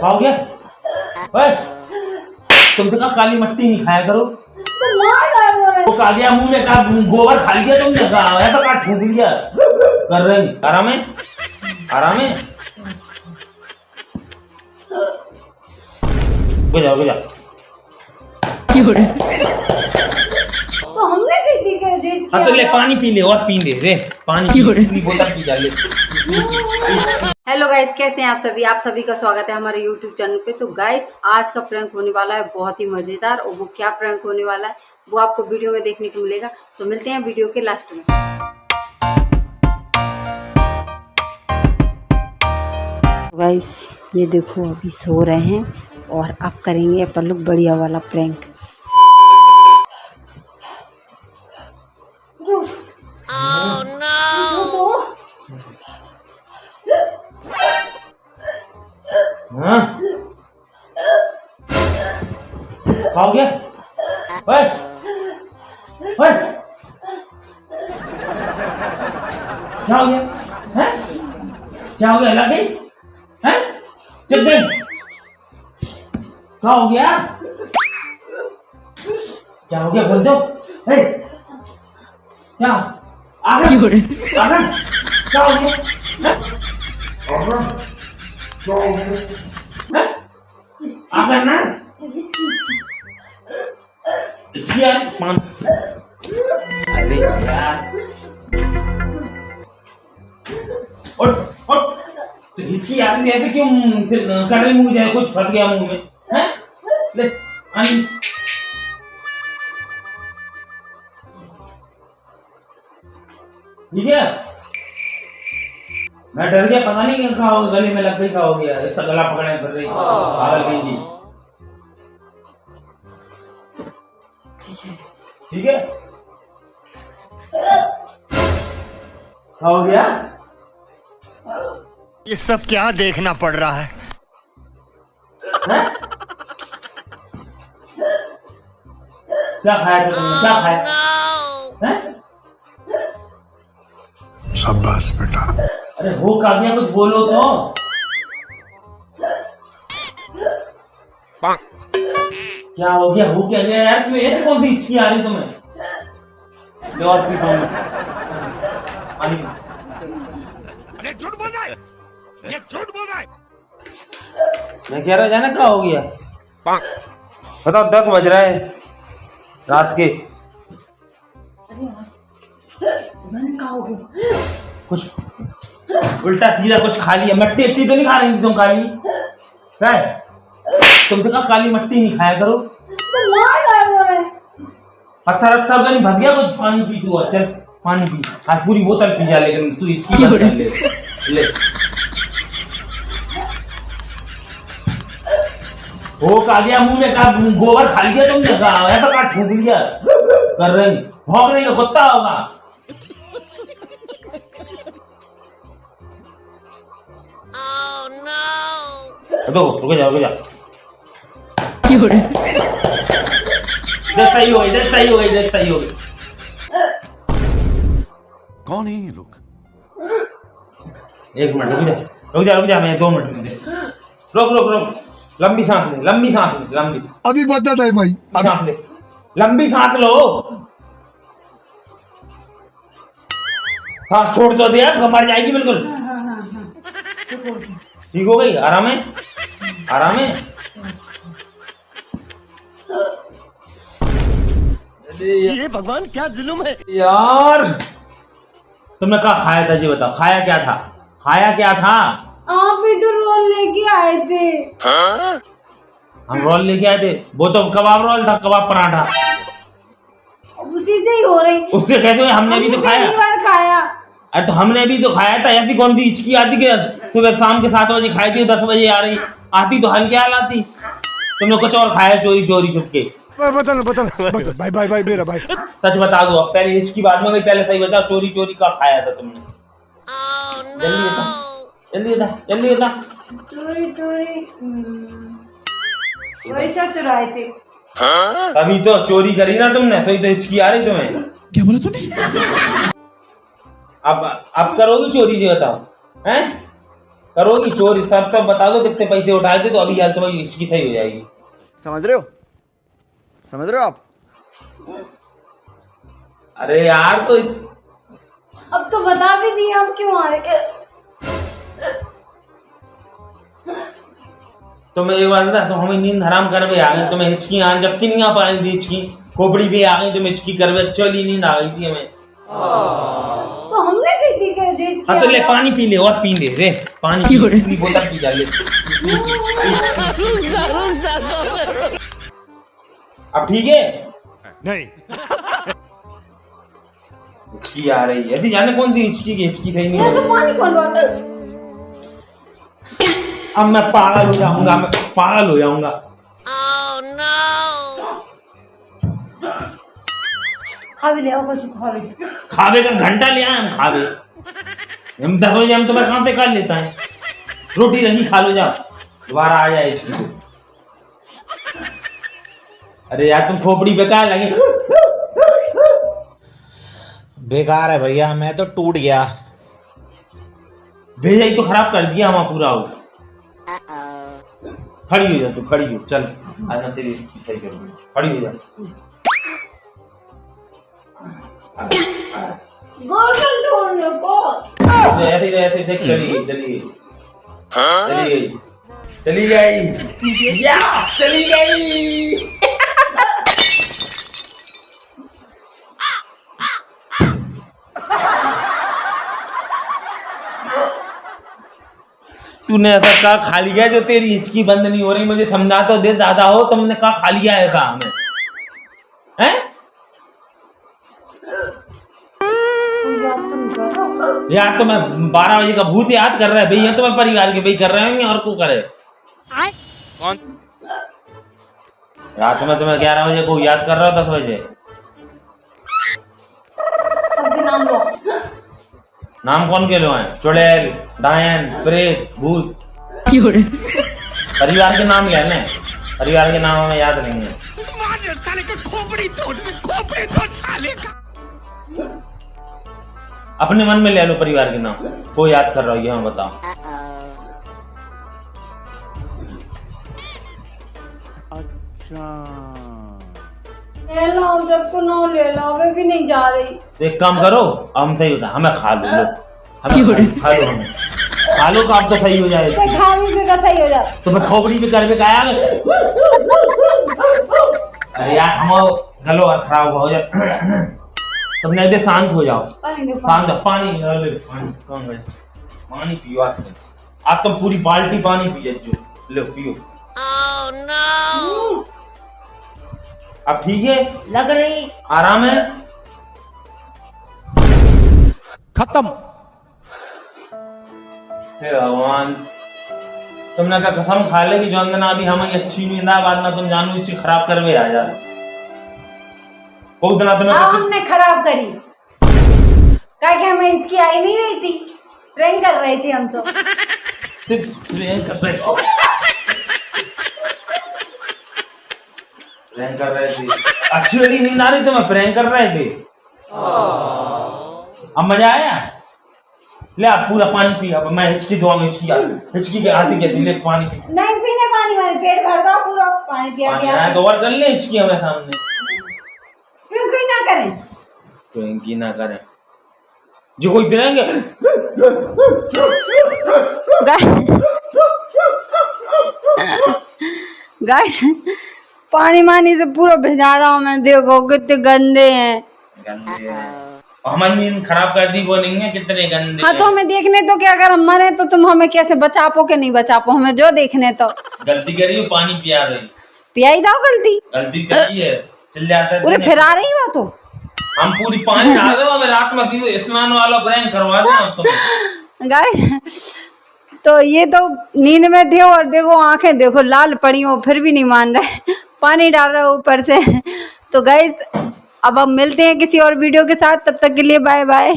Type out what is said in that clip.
खाओ गया? तुमसे कहा काली मट्टी नहीं खाया करो। वो खा गया मुंह में, कहा गोबर खा लिया तुमने, कहा ऐसा कहा ठूक लिया। कर रहे आराम है, आराम है। जाओ जाओ। तो हमने हाँ तो ले पानी पी ले, और पी ले रे पानी की बोतल पी जा ले। हेलो गाइस, कैसे हैं आप सभी? आप सभी का स्वागत है हमारे यूट्यूब चैनल पे। तो गाइस आज का प्रैंक होने वाला है बहुत ही मजेदार, और वो क्या प्रैंक होने वाला है वो आपको वीडियो में देखने को मिलेगा। तो मिलते हैं वीडियो के लास्ट में। गाइस ये देखो अभी सो रहे हैं और अब करेंगे अपन लोग बढ़िया वाला प्रैंक। Oh no! हाँ? खाओ गया? ओए! ओए! क्या हो गया? हैं? क्या हो गया? लग गई? हैं? चल गई? क्या हो गया? क्या हो गया? बोल दो। हे? क्या? आगे? आगे? क्या हो गया? आगे ना? इसकी यार मान। अरे यार। उठ। तो हिचकी आती है तो क्यों कर रही मुंह जाए? कुछ फट गया मुंह में, हैं? ले पानी। ठीक है? मैं डर गया, पता नहीं क्या खाओगे, गले में लग गई, क्या हो गया? इतना गला पकड़े फिर रही पागल गई। ठीक है? क्या हो गया? ये सब क्या देखना पड़ रहा है? हैं? क्या खाया था तुमने? क्या खाया? हैं? शाबाश बेटा। अरे हो का गया, कुछ बोलो तो। क्या हो गया? हो क्या गया यार? तुम्हें ऐसे कौन सी इच्छी आ रही तुम्हें? ले और पी पानी। अरे झूठ बोल रहा है, ये झूठ बोल रहा है। मैं कह रहा जाना क्या हो गया? बताओ 10 बज रहा है रात के। कुछ उल्टा सीधा कुछ खा लिया। मट्टी अट्टी तो नहीं खा रही थी तुम? काली क्या है? तुमसे कहा काली मट्टी नहीं खाया करो। पत्थर रखा होगा नहीं, भग गया कुछ। पानी पी तू, चल पानी पी। आज पूरी बोतल पी जा, लेकिन तू इसकी ले। वो खा गया मुंह में, कहा गोबर खा लिया तुमने, कहा ऐसा कहा ठूक लिया। कर रही भौंक रही, कुत्ता होगा। Oh no! तो रुक जाओ। सही हो गई। कौन है ये लोग? 1 मिनट रुक जा। मैं 2 मिनट रुक। लंबी सांस ले। अभी बता है भाई, सांस ले, लंबी सांस लो। सांस छोड़ तो दे, अब मर जाएगी बिल्कुल। ठीक हो गई? आराम है। ये भगवान क्या जुल्म है यार। तुमने कहा खाया था? जी बताओ, खाया क्या था? आप इधर रोल लेके आए थे। हम रोल लेके आए थे? वो तो कबाब रोल था, कबाब पराठा। उसी से ही हो रही। उसके कहते हुए हमने भी तो खाया। खाया। अरे तो हमने भी तो खाया था। ऐसी कौन सी हिचकी आती कि सुबह शाम के 7 बजे खाई थी, 10 बजे आ रही आती तो हल्के हाल आती। तुमने कुछ और खाया चोरी छुपके? बता भाई मेरा भाई। सच बता दो, अब पहले हिचकी बाद में गई, पहले सही बताओ, चोरी का खाया था तुमने? Oh जल्दी बता। चोरी वही तो चुराए थे। तभी तो चोरी करी ना तुमने, तो हिचकी आ रही तुम्हें। क्या बोला तूने? अब करोगी चोरी? जी बताओ, हैं? करोगी चोरी, सब बता दो कितने पैसे उठाए थे, तो अभी यार तुम्हारी इसकी सही हो जाएगी। समझ रहे हो? समझ रहे हो आप? अरे यार तो अब तो बता भी दिए, आप क्यों आ रहे? तुम्हें एक बात बता, तो हमें नींद हराम करवे आ गई, तुम्हें हिचकी आ जबकि नहीं आ पा रही थी, हिचकी खोपड़ी भी आ गई, तुम्हें हिचकी करवे अच्छी वाली नींद आ गई थी हमें। तो हमने कही थी कि हिचकी हाँ तो ले पानी पी ले, और पी ले रे, पानी पी ले, पूरी बोतल पी जा ले। अब ठीक है? नहीं। हिचकी आ रही है, यदि जाने कौन सी हिचकी की हिचकी थी नहीं। ऐसा पानी कौन बात? अब मैं पागल हो जाऊंगा, मैं पागल हो जाऊंगा। Oh no! खावे ले आओ, कुछ खा ले। खावे का घंटा ले आए हम, खावे हम 10 बजे हम तुम्हें कहाँ से कर लेता है, रोटी रंगी खा लो, जाओ दोबारा आ जाए इसकी तो। अरे यार तुम खोपड़ी बेकार लगे। बेकार है भैया, मैं तो टूट गया। भेजा ही तो खराब कर दिया हम पूरा हो। खड़ी हो जा तू, खड़ी हो, चल आज मैं तेरी सही करूंगी, खड़ी हो जा। ऐसे देख, चली गई चली गई चली गई चली गई या चली गई। तूने ऐसा कहा खा लिया जो तेरी हिचकी बंद नहीं हो रही, मुझे समझा तो दे दादा हो, तुमने कहा खा लिया ऐसा हमें हैं? यार तो मैं 12 बजे का भूत याद कर रहा है भैया, तो मैं परिवार के भाई कर रहे होंगे और को करे कौन? रात में तुम्हें 11 बजे को याद कर रहा हो, 10 बजे। सबके नाम लो। नाम कौन के लो हैं? चुड़ैल, डायन, प्रेत, भूत, परिवार के नाम क्या है? परिवार के नाम हमें याद नहीं है। मार साले का खोपड़ी तोड़ साले का। अपने मन में ले लो परिवार के नाम, को याद कर रहा हो ये हमें बताओ। ले लो, सबको नो ले लो, वे भी नहीं जा रही। तो एक काम करो, हम सही होता, हमें खा लो, लो हमें खा लो, हमें खा लो तो आप तो सही हो जाए। खावी से का सही हो जाए तो मैं खोपड़ी भी कर भी आया। अरे यार हम गलो और खराब हो जाए, तुम नहीं दे, शांत हो जाओ, शांत हो। पानी ले, पानी पियो आप, तुम पूरी बाल्टी पानी पिए जो, लो पियो। Oh no! अब ठीक है? लग रही आराम है? खत्म। हे भगवान, तुमने कहा कसम खा ले कि जो अंदना अभी हमारी अच्छी नींद आ, बाद ना तुम जानू इसी खराब करवे आ जा। बहुत दिन तुम्हें हमने खराब करी, क्या कि हमें इसकी आई नहीं रही थी, प्रैंक कर रहे थे हम तो। प्रैंक कर रहे थे, अच्छी वाली नींद आ रही तो मैं प्रैंक कर रहे थे। अब मजा आया? ले आप पूरा पानी पी, अब मैं हिचकी दुआऊंगा, हिचकी के आती कहती, ले पानी पी। नहीं पीने पानी, वाले पेट भर दो, पूरा पानी पिया पानी तो और कर ले, हिचकी हमें सामने कोई ना करें, प्रैंक ही ना करें, जो कोई पिलाएंगे। गाइस पानी मानी से पूरा भिजा रहा हूँ मैं, देखो कितने गंदे हैं। गंदे हैं, हमारी नींद खराब कर दी, वो नहीं है कितने गंदे। हाँ तो हमें देखने तो क्या, अगर हम मरे तो तुम हमें कैसे बचा पो के नहीं बचा पो, हमें जो देखने तो। गलती करी हो, पानी पिया रही, पिया ही दो, गलती करी है, चल जाता है। पूरे फिरा रही बात तो हम पूरी पानी डाल दो, हमें रात में सीधे स्नान वाला प्रैंक करवा दो गाइस। तो ये तो नींद में थे और देखो आंखें देखो लाल पड़ी हो, फिर भी नहीं मान रहे, पानी डाल रहा है ऊपर से। तो गाइस अब हम मिलते हैं किसी और वीडियो के साथ, तब तक के लिए बाय बाय।